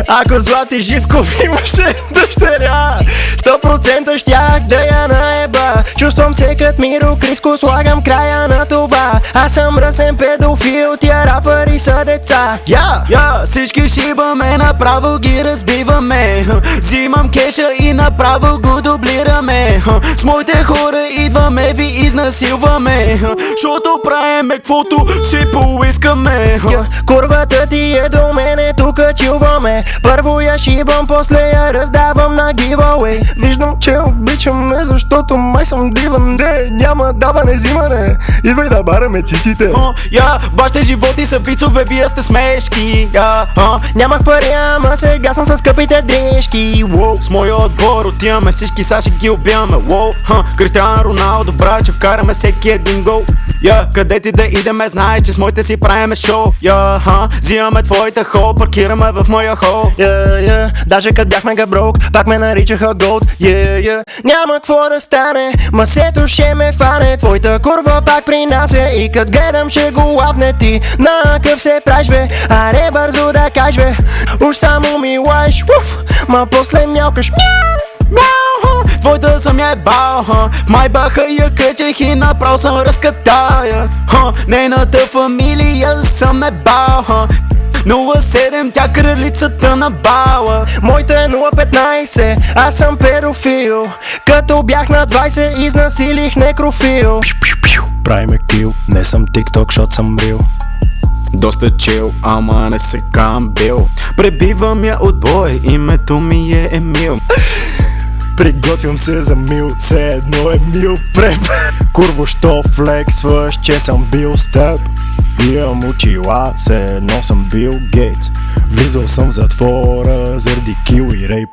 Ако Злати Живков имаше дъщеря, 100% щях да я наеба. Чувствам се кът Миро Криско, слагам края на това. Аз съм мръсен педофил, тия рапъри са деца. Всички шибаме, направо ги разбиваме. Взимам кеша и направо го дублираме. С моите хора идваме, ви изнасилваме. Шото правиме каквото си поискаме. Курвата ти е до мене, тука чилваме. Първо я шибам, после я раздавам на giveaway. Виждам, че обичаме, защото май съм диван. Няма даване, взимане. Идвай да бараме циците. Вашите животи са вицове, вие сте смешки. Нямах пари, ама сега съм с скъпите дрежки. С моя отбор отиваме, всички са ще ги убиваме. Кристиано Роналдо, браче, вкараме всеки един гол. Къде ти да идеме, знаеш, че с моите си правиме шоу. Взимаме твоите хол, паркираме в моя хол. Даже кът бяхме габрок, пак ме наричаха голд. Няма какво да стане, масето ще ме фане. Твоята курва пак при нас е и кът гледам ще го лапне ти. На къв се правиш бе, аре бързо да кажеш бе. Уж само ми лаеш, ма после мялкаш. Твоята съм я ебал, в майбаха я качех и направо съм разкатая. Нейната фамилия съм ебал, 07, тя кралицата на бала. Моите е 015, аз съм педофил. Като бях на 20, изнасилих некрофил. Правиме кил, не съм тикток, шот съм рил. Доста чил, ама не се камбил. Пребивам я от бой, името ми е Емил. Приготвям се за мил, все едно е мил преп. Курво, що флексваш, че съм бил с теб. Имам очила, все едно съм Бил Гейтс. Влизал съм в затвора заради кил и рейп.